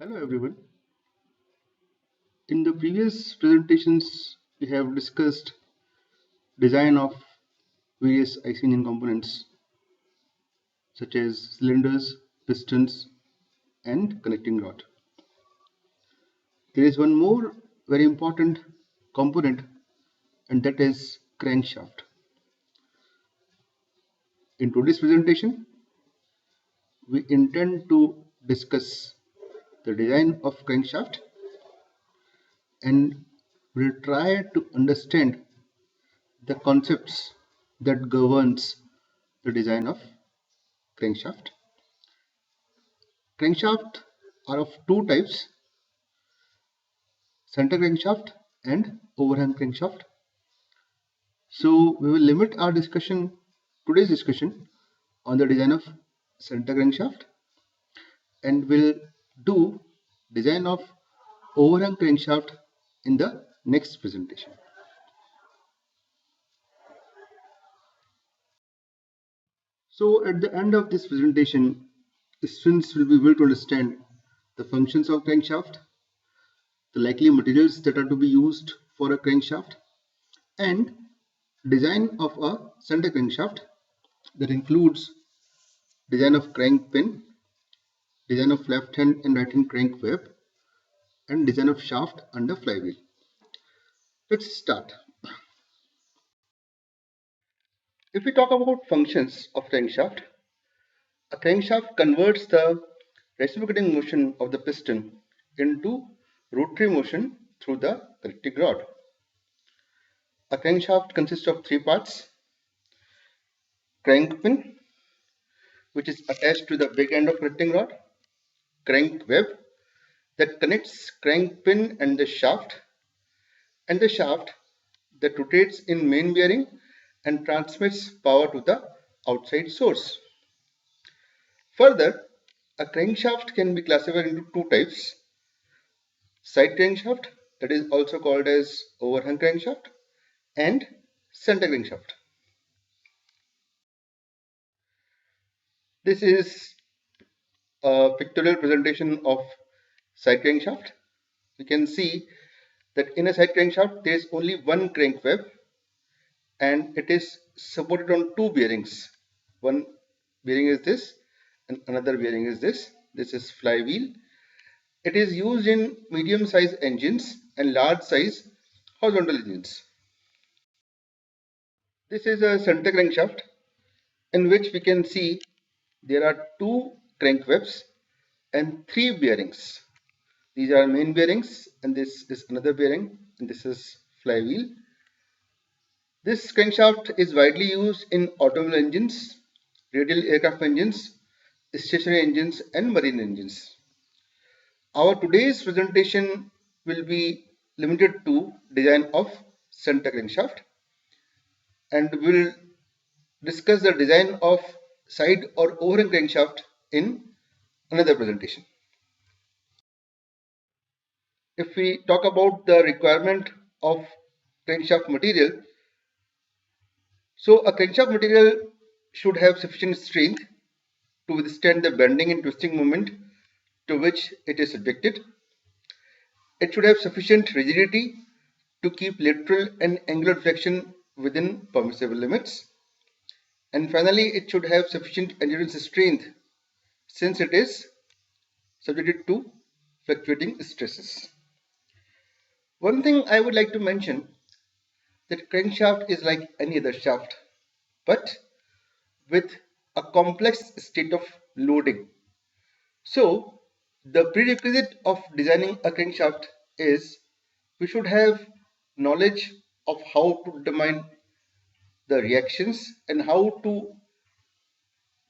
Hello everyone. In the previous presentations, we have discussed design of various IC engine components such as cylinders, pistons, and connecting rod. There is one more very important component, and that is crankshaft. In today's presentation, we intend to discuss the design of crankshaft and will try to understand the concepts that governs the design of crankshaft. Crankshaft are of two types: center crankshaft and overhang crankshaft. So we will limit our today's discussion on the design of center crankshaft, and will do design of overhang crankshaft in the next presentation. So at the end of this presentation, the students will be able to understand the functions of crankshaft, the likely materials that are to be used for a crankshaft, and design of a center crankshaft that includes design of crank pin, design of left hand and right hand crank web, and design of shaft under flywheel. Let's start. If we talk about functions of crankshaft, a crankshaft converts the reciprocating motion of the piston into rotary motion through the connecting rod. A crankshaft consists of three parts: crank pin, which is attached to the big end of connecting rod; crank web, that connects crank pin and the shaft; and the shaft that rotates in main bearing and transmits power to the outside source. Further, a crankshaft can be classified into two types: side crankshaft, that is also called as overhang crankshaft, and center crankshaft. This is a pictorial presentation of side crankshaft. You can see that in a side crankshaft there is only one crank web, and it is supported on two bearings. One bearing is this and another bearing is this. This is flywheel. It is used in medium size engines and large size horizontal engines. This is a center crankshaft in which we can see there are two crank webs and three bearings. These are main bearings, and this is another bearing, and this is flywheel. This crankshaft is widely used in automobile engines, radial aircraft engines, stationary engines, and marine engines. Our today's presentation will be limited to design of center crankshaft, and we will discuss the design of side or overhang crankshaft in another presentation. If we talk about the requirement of crankshaft material, so a crankshaft material should have sufficient strength to withstand the bending and twisting moment to which it is subjected. It should have sufficient rigidity to keep lateral and angular flexion within permissible limits. And finally, it should have sufficient endurance strength since it is subjected to fluctuating stresses. One thing I would like to mention, that crankshaft is like any other shaft, but with a complex state of loading. So the prerequisite of designing a crankshaft is we should have knowledge of how to determine the reactions and how to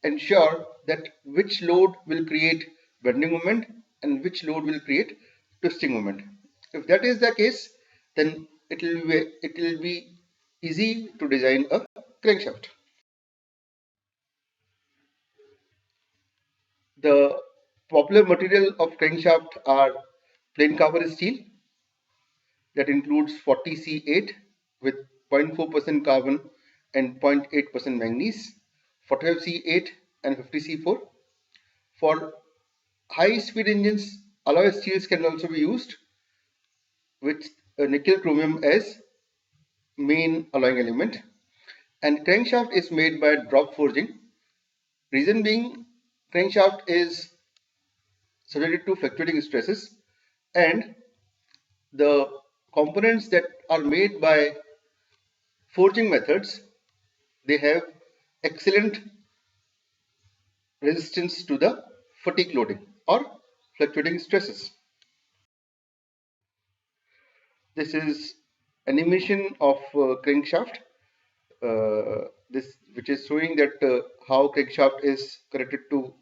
ensure that which load will create bending moment and which load will create twisting moment. If that is the case, then it will be easy to design a crankshaft. The popular material of crankshaft are plain carbon steel, that includes 40C8 with 0.4% carbon and 0.8% manganese, 45C8 and 50C4. For high speed engines, Alloy steels can also be used with nickel chromium as main alloying element, and crankshaft is made by drop forging. Reason being, crankshaft is subjected to fluctuating stresses, and the components that are made by forging methods, they have excellent resistance to the fatigue loading or fluctuating stresses. This is animation of crankshaft, this which is showing that how crankshaft is connected to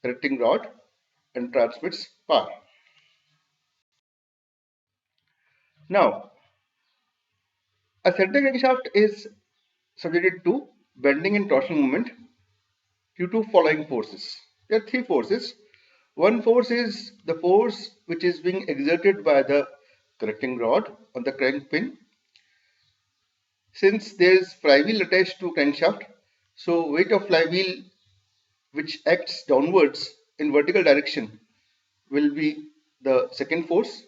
connecting rod and transmits power. Now, a center crankshaft is subjected to bending and torsional movement due to following forces. There are three forces. One force is the force which is being exerted by the connecting rod on the crank pin. Since there is flywheel attached to crankshaft, so weight of flywheel which acts downwards in vertical direction will be the second force.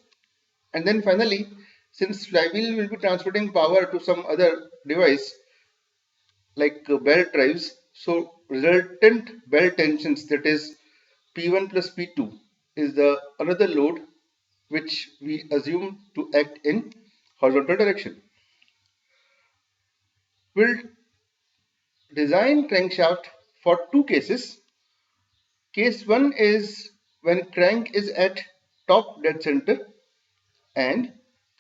And then finally, since flywheel will be transmitting power to some other device like belt drives, so resultant belt tensions, that is P1 plus P2, is the another load which we assume to act in horizontal direction. We'll design crankshaft for two cases. Case 1 is when crank is at top dead center and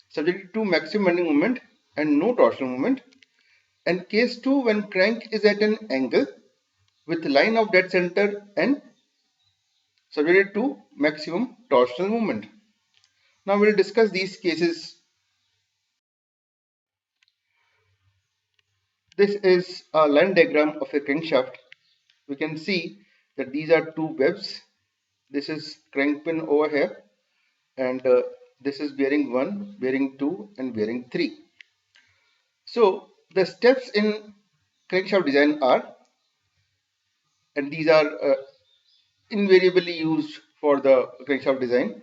subject to maximum bending moment and no torsional moment. And case 2 when crank is at an angle with line of dead center and subjected to maximum torsional moment. Now we'll discuss these cases. This is a line diagram of a crankshaft. We can see that these are two webs. This is crank pin over here, and this is bearing 1, bearing 2, and bearing 3. So the steps in crankshaft design are, and these are invariably used for the crankshaft design.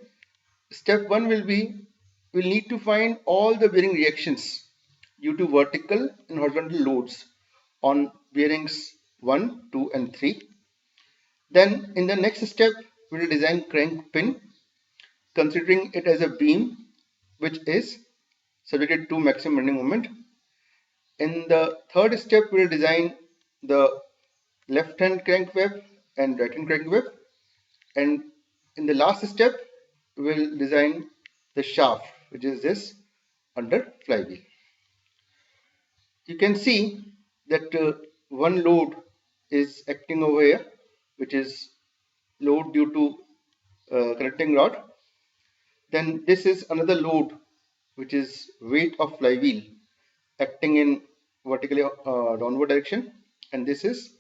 Step 1 will be, we'll need to find all the bearing reactions due to vertical and horizontal loads on bearings 1, 2, and 3. Then in the next step, we will design crank pin, considering it as a beam which is subjected to maximum bending moment. In the third step, we will design the left hand crank web and right hand crank web. And in the last step, we will design the shaft, which is this under flywheel. You can see that one load is acting over here, which is load due to connecting rod. Then this is another load, which is weight of flywheel acting in vertically downward direction, and this is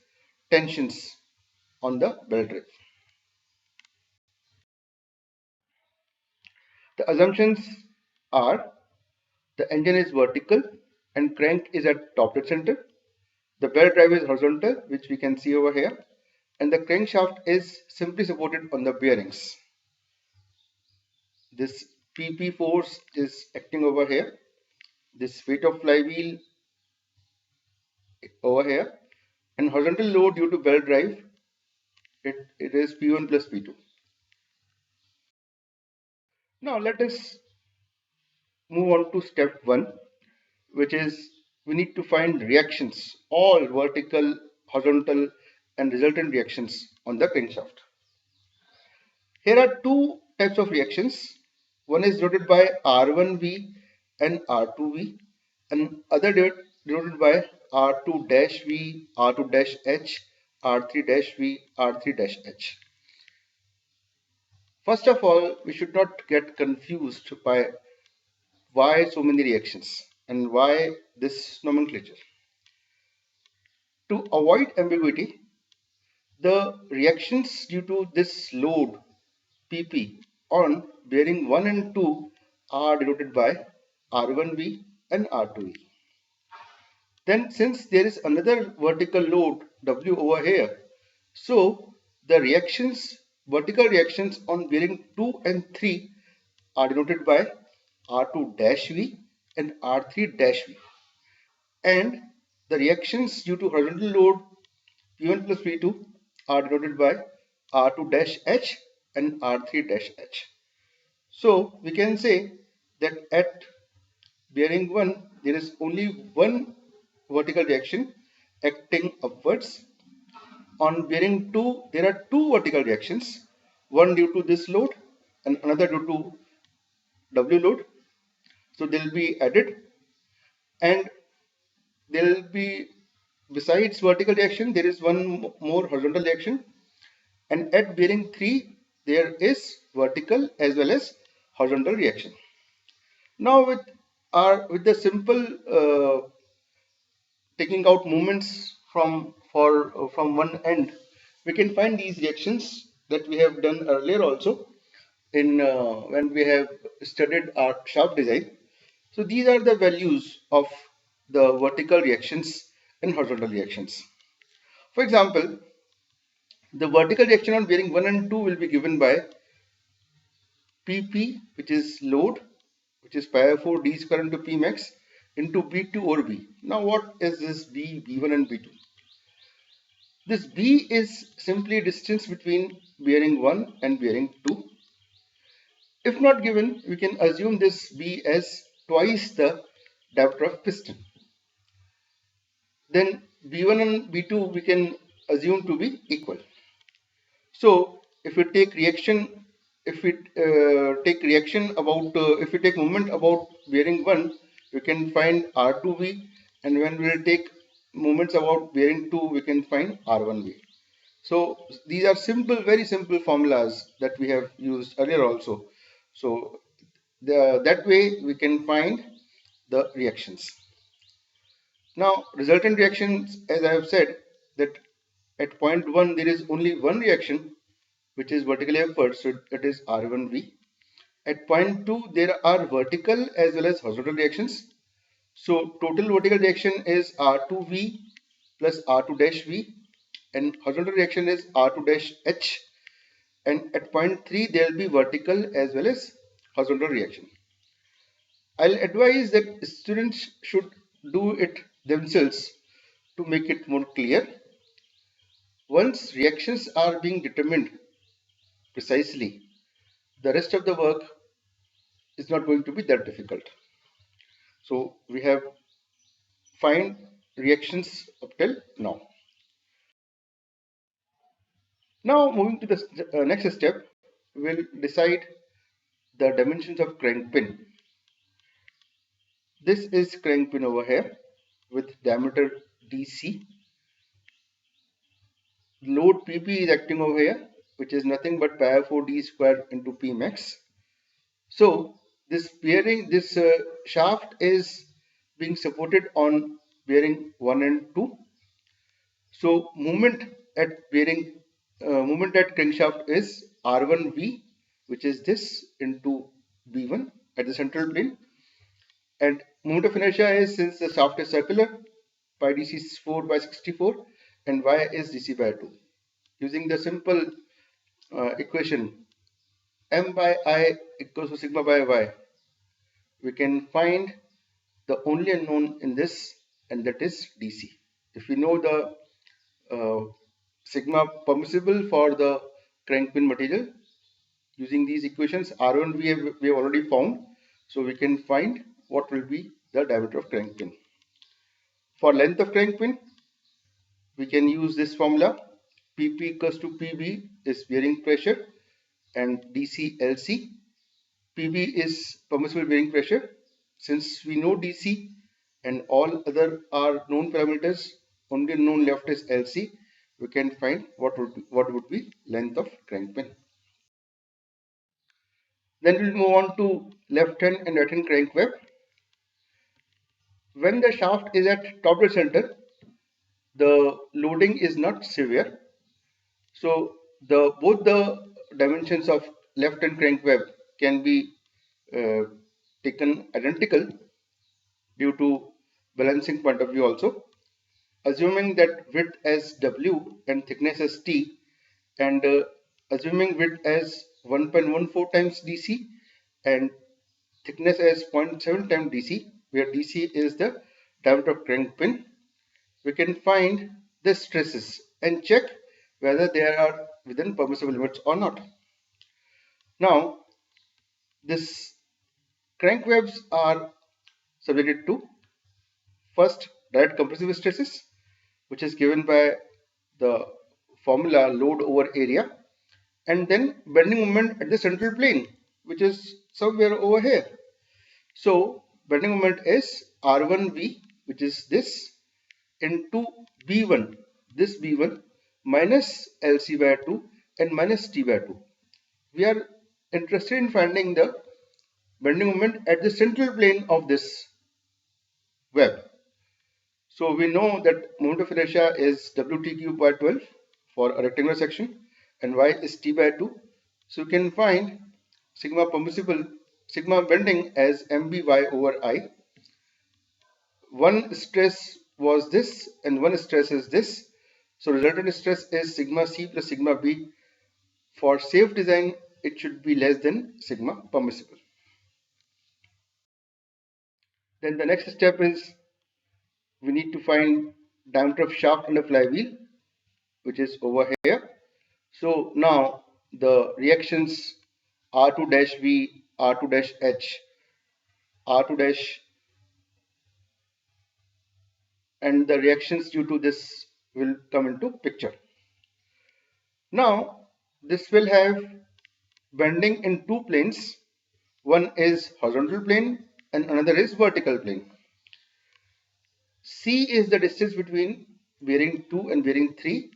tensions on the belt drive. The assumptions are the engine is vertical and crank is at top dead center. The belt drive is horizontal, which we can see over here, and the crankshaft is simply supported on the bearings. This PP force is acting over here. This weight of flywheel over here, and horizontal load due to belt drive, it is P1 plus P2. Now let us move on to step 1, which is we need to find reactions, all vertical, horizontal, and resultant reactions on the crankshaft. Here are two types of reactions. One is denoted by R1V and R2V, and other denoted by R2-V, R2-H, R3-V, R3-H. First of all, we should not get confused by why so many reactions and why this nomenclature. To avoid ambiguity, the reactions due to this load PP on bearing 1 and 2 are denoted by R1V and R2V. Then since there is another vertical load W over here, so the reactions vertical reactions on bearing 2 and 3 are denoted by R2-V and R3-V, and the reactions due to horizontal load P1 plus P2 are denoted by R2-H and R3-H. So we can say that at bearing 1 there is only one vertical reaction acting upwards. On bearing 2 there are two vertical reactions, one due to this load and another due to W load. So they will be added, and there will be, besides vertical reaction, there is one more horizontal reaction, and at bearing 3 there is vertical as well as horizontal reaction. Now with the simple taking out moments from one end, we can find these reactions that we have done earlier also in when we have studied our shaft design. So these are the values of the vertical reactions and horizontal reactions. For example, the vertical reaction on bearing 1 and 2 will be given by PP, which is load, which is pi r 4 d square into P max into B2 over B. Now what is this B, B1 and B2? This B is simply distance between bearing 1 and bearing 2. If not given, we can assume this B as twice the diameter of piston. Then B1 and B2 we can assume to be equal. So if we take reaction, if we take moment about bearing 1, we can find R2V, and when we will take moments about bearing 2, we can find R1V. So these are simple, very simple formulas that we have used earlier also. So that way we can find the reactions. Now resultant reactions, as I have said, that at point 1 there is only one reaction which is vertically upward, so it is R1V. At point 2 there are vertical as well as horizontal reactions. So total vertical reaction is R2V plus R2-V, and horizontal reaction is R2-H, and at point 3 there will be vertical as well as horizontal reaction. I'll advise that students should do it themselves to make it more clear. Once reactions are being determined precisely, the rest of the work is not going to be that difficult. So we have find reactions up till now. Now moving to the next step, we'll decide the dimensions of crank pin. This is crank pin over here with diameter DC. Load PP is acting over here, which is nothing but pi r 4 d square into P max. So this bearing, this shaft is being supported on bearing 1 and 2. So moment at crankshaft is R1V, which is this into B1 at the central plane, and moment of inertia is, since the shaft is circular, pi dc is 4 by 64 and y is dc by 2. Using the simple equation m by I equals to sigma by y, we can find the only unknown in this, and that is dc. If we know the sigma permissible for the crank pin material, using these equations, R1 we have already found, so we can find what will be the diameter of crank pin. For length of crank pin, we can use this formula. PP equals to PB is bearing pressure and DC LC. PB is permissible bearing pressure. Since we know DC and all other are known parameters, only known left is LC, we can find what would be length of crank pin. Then we'll move on to left hand and right hand crank web. When the shaft is at top dead center, the loading is not severe. So both the dimensions of left hand crank web can be uh, taken identical due to balancing point of view also. Assuming that width as W and thickness as T, and assuming width as 1.14 times DC and thickness as 0.7 times DC, where DC is the diameter of crank pin, we can find the stresses and check whether they are within permissible limits or not. Now, this crank webs are subjected to first direct compressive stresses, which is given by the formula load over area, and then bending moment at the central plane, which is somewhere over here. So bending moment is R1V, which is this, into B1, this B1 minus LC by 2 and minus T by 2. We are interested in finding the bending moment at the central plane of this web. So we know that moment of inertia is WT cube by 12 for a rectangular section and Y is T by 2. So you can find sigma bending as MBY over I. One stress was this and one stress is this. So resultant stress is sigma C plus sigma B. For safe design, it should be less than sigma permissible. Then the next step is we need to find diameter of shaft under flywheel, which is over here. So now the reactions R2 dash V, R2 dash H, R2 dash, and the reactions due to this will come into picture. Now this will have bending in two planes. One is horizontal plane and another is vertical plane. C is the distance between bearing 2 and bearing 3,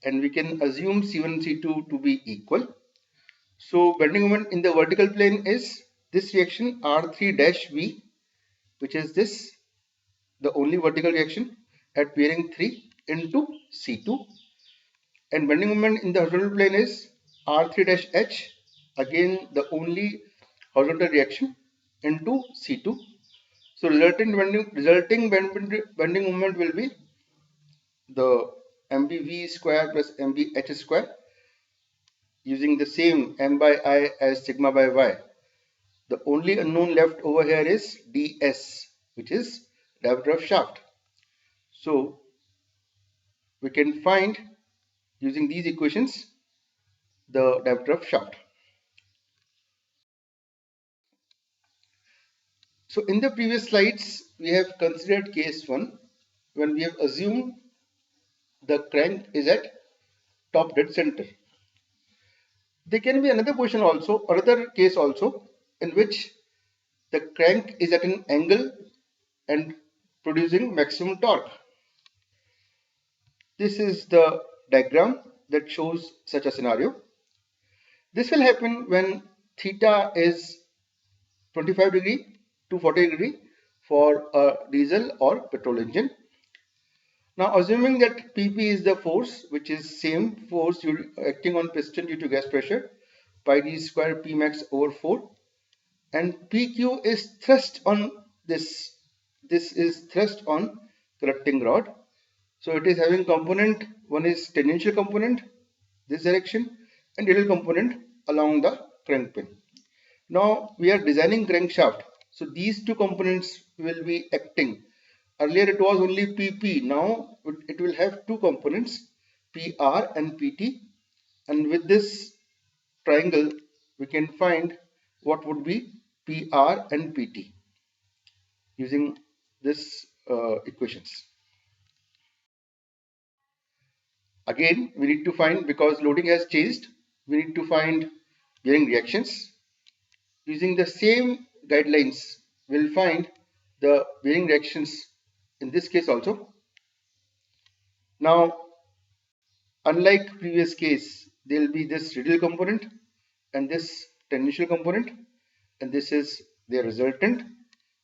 and we can assume C1 and C2 to be equal. So bending moment in the vertical plane is this reaction R3 dash V, which is this, the only vertical reaction at bearing 3 into C2, and bending moment in the horizontal plane is R3 dash H, again the only horizontal reaction into C2. So resulting bending moment will be the MBV square plus MBH square, using the same M by I as sigma by Y. The only unknown left over here is ds, which is diameter of shaft. So we can find, using these equations, the diameter of shaft. So in the previous slides, we have considered case 1 when we have assumed the crank is at top dead center. There can be another case also, in which the crank is at an angle and producing maximum torque. This is the diagram that shows such a scenario. This will happen when theta is 25 degree to 40 degree for a diesel or petrol engine. Now assuming that PP is the force, which is same force acting on piston due to gas pressure, pi d square P max over 4, and PQ is thrust on this. This is thrust on conducting rod. So it is having component, one is tangential component, this direction, and radial component along the crank pin. Now we are designing crankshaft. So these two components will be acting. Earlier it was only PP. Now it will have two components, PR and PT. And with this triangle, we can find what would be PR and PT using this equations. Again, we need to find, because loading has changed, we need to find bearing reactions. Using the same guidelines, we'll find the bearing reactions in this case also. Now, unlike previous case, there will be this radial component and this tangential component, and this is their resultant.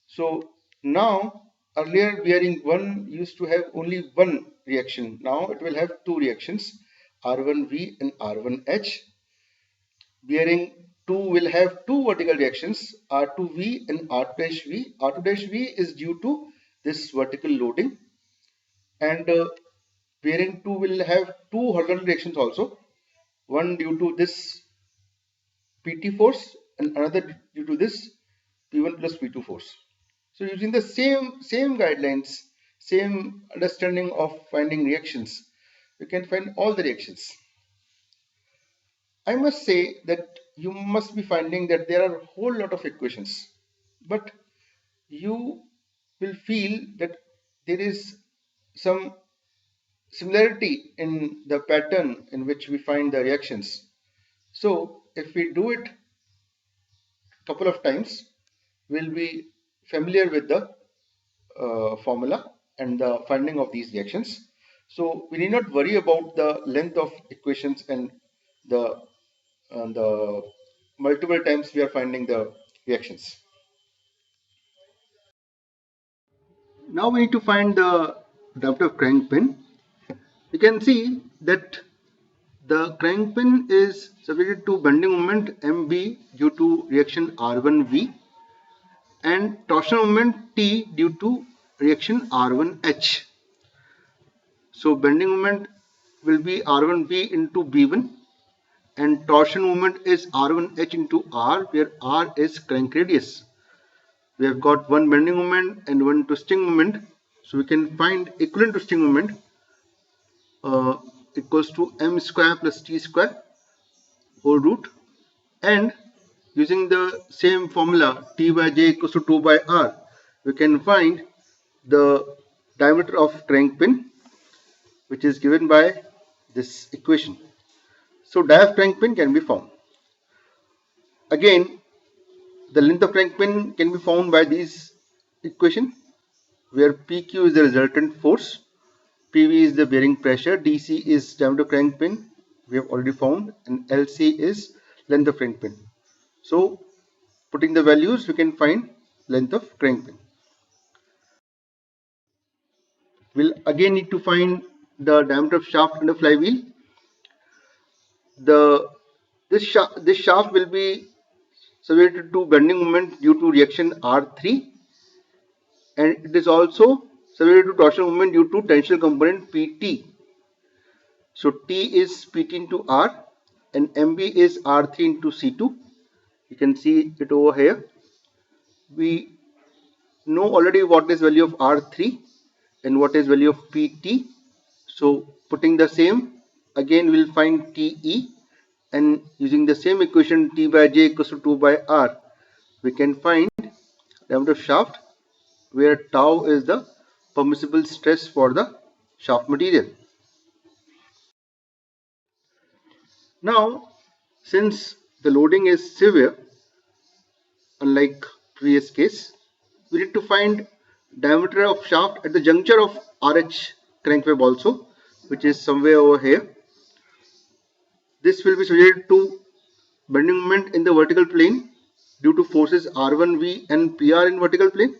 So now, earlier bearing 1 used to have only one reaction. Now it will have two reactions, R1V and R1H. Bearing 2 will have two vertical reactions, R2V and R2-V. R2-V is due to this vertical loading, and bearing 2 will have two horizontal reactions also, one due to this PT force and another due to this P1 plus P2 force. So using the same guidelines, same understanding of finding reactions, you can find all the reactions. I must say that you must be finding that there are a whole lot of equations, but you will feel that there is some similarity in the pattern in which we find the reactions. So if we do it a couple of times, we'll be familiar with the formula and the finding of these reactions. So we need not worry about the length of equations and the multiple times we are finding the reactions. Now we need to find the diameter of crank pin. You can see that the crank pin is subjected to bending moment MB due to reaction R1V and torsional moment T due to reaction R1H. So bending moment will be R1V into B1 and torsion moment is R1H into R, where R is crank radius. We have got one bending moment and one twisting moment, so we can find equivalent twisting moment equals to m square plus t square whole root, and using the same formula T by J equals to 2 by R, we can find the diameter of crank pin, which is given by this equation. So dia of crank pin can be found. Again, the length of crank pin can be found by this equation, where PQ is the resultant force, PV is the bearing pressure, DC is diameter of crank pin, we have already found, and LC is length of crank pin. So putting the values, we can find length of crank pin. We'll again need to find the diameter of shaft under flywheel. This shaft will be subjected to bending moment due to reaction R3, and it is also subjected to torsional moment due to tensile component PT. So T is PT into R and MB is R3 into C2. You can see it over here. We know already what is value of R3 and what is value of PT. So putting the same, again we'll find TE, and using the same equation T by J equals to 2 by R, we can find diameter of shaft, where tau is the permissible stress for the shaft material. Now, since the loading is severe, unlike previous case, we need to find diameter of shaft at the juncture of RH crank web also, which is somewhere over here. This will be subjected to bending moment in the vertical plane due to forces R1V and PR in vertical plane,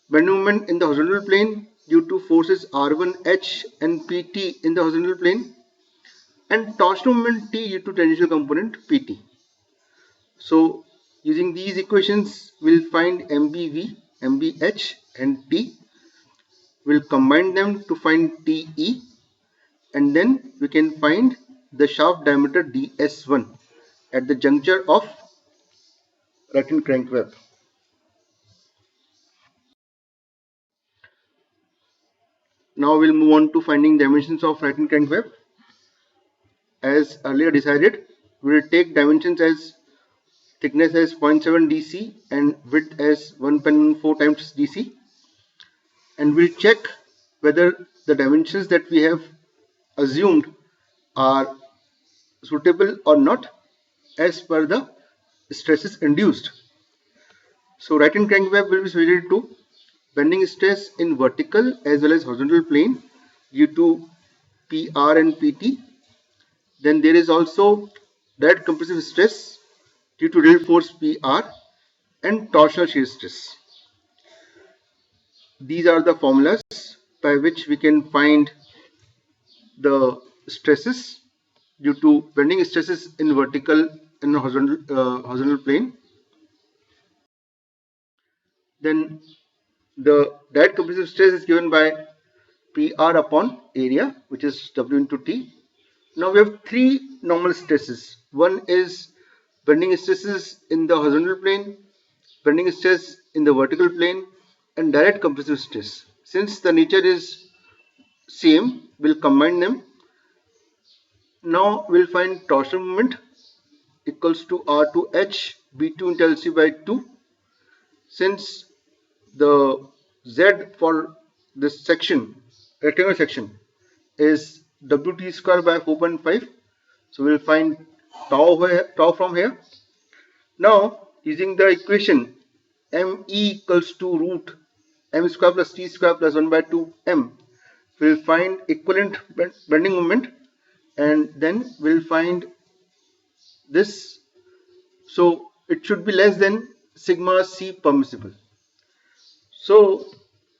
bending moment in the horizontal plane due to forces R1H and PT in the horizontal plane, and torsional moment T due to tangential component PT. So using these equations, we'll find MBV, MBH and T. We'll combine them to find TE, and then we can find the shaft diameter DS1 at the juncture of right hand crank web. Now we'll move on to finding dimensions of right hand crank web. As earlier decided, we will take dimensions as thickness as 0.7 dc and width as 1.14 times dc, and we'll check whether the dimensions that we have assumed are suitable or not as per the stresses induced. So right hand crank web will be subjected to bending stress in vertical as well as horizontal plane due to PR and PT. Then there is also direct compressive stress due to real force PR and torsional shear stress. These are the formulas by which we can find the stresses due to bending stresses in vertical and horizontal plane. Then the direct compressive stress is given by PR upon area, which is W into T. Now we have three normal stresses. One is bending stresses in the horizontal plane, bending stress in the vertical plane, and direct compressive stress. Since the nature is same, we'll combine them. Now we'll find torsion moment equals to R2H B2 into LC by 2. Since the Z for this section, rectangular section, is WT square by 4.5, so we'll find tau from here. Now using the equation ME equals to root M square plus T square plus 1 by 2 M, we'll find equivalent bending moment, and then we'll find this, so it should be less than sigma C permissible. So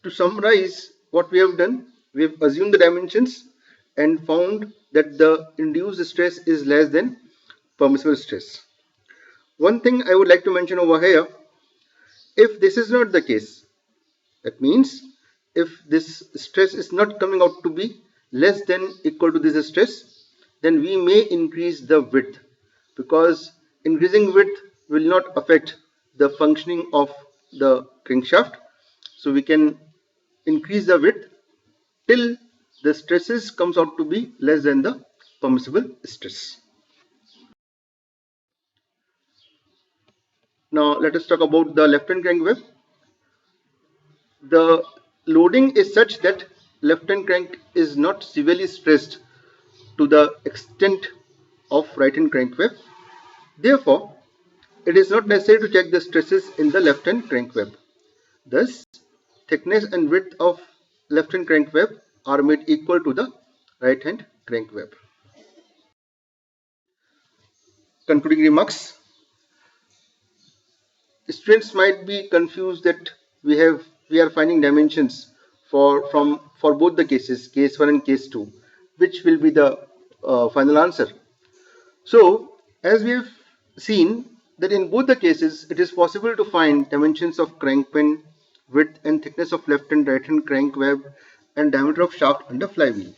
to summarize what we have done, we have assumed the dimensions and found that the induced stress is less than permissible stress. One thing I would like to mention over here, if this is not the case, that means if this stress is not coming out to be less than equal to this stress, then we may increase the width, because increasing width will not affect the functioning of the crankshaft. So we can increase the width till the stresses comes out to be less than the permissible stress. Now let us talk about the left hand crank web. The loading is such that left hand crank is not severely stressed to the extent of right hand crank web. Therefore, it is not necessary to check the stresses in the left hand crank web. Thus, thickness and width of left hand crank web are made equal to the right hand crank web. Concluding remarks. Students might be confused that we are finding dimensions for both the cases, case 1 and case 2, which will be the final answer. So as we have seen that in both the cases it is possible to find dimensions of crank pin, width and thickness of left and right hand crank web, and diameter of shaft under flywheel.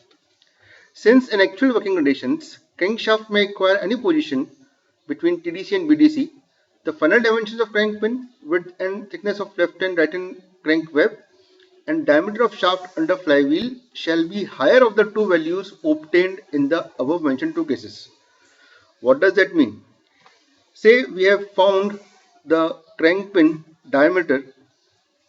Since in actual working conditions crankshaft may acquire any position between TDC and BDC, the final dimensions of crank pin, width and thickness of left and right hand crank web, and diameter of shaft under flywheel shall be higher of the two values obtained in the above mentioned two cases. What does that mean? Say we have found the crank pin diameter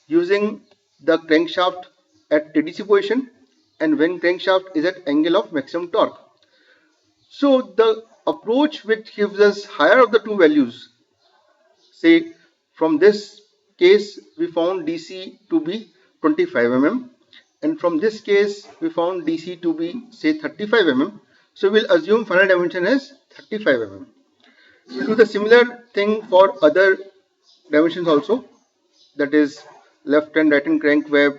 using the crankshaft at TDC position and when crankshaft is at angle of maximum torque. So the approach which gives us higher of the two values, say from this case we found DC to be 25 mm and from this case we found DC to be say 35 mm. So we'll assume final dimension as 35 mm. We'll do the similar thing for other dimensions also, that is left and right hand crank web,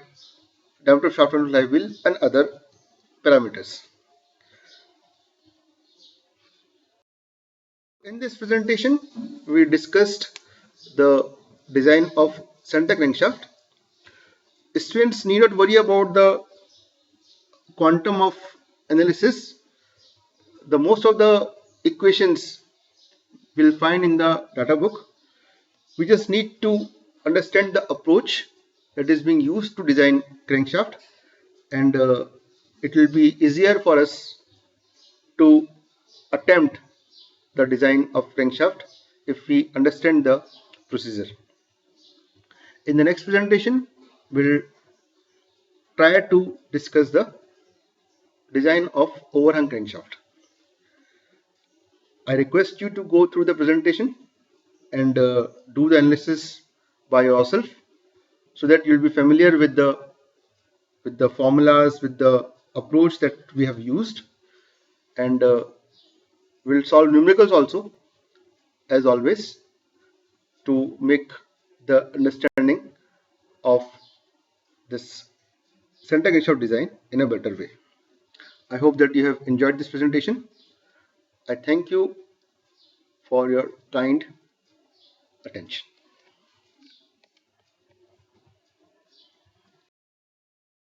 diameter of shaft under flywheel and other parameters. In this presentation we discussed the design of center crankshaft. Students need not worry about the quantum of analysis. The most of the equations we'll find in the data book. We just need to understand the approach that is being used to design crankshaft, and it will be easier for us to attempt the design of crankshaft if we understand the procedure. In the next presentation we'll try to discuss the design of overhung crankshaft. I request you to go through the presentation and do the analysis by yourself so that you'll be familiar with the formulas, with the approach that we have used, and we'll solve numericals also as always to make the understanding of this center crankshaft design in a better way. I hope that you have enjoyed this presentation. I thank you for your kind attention.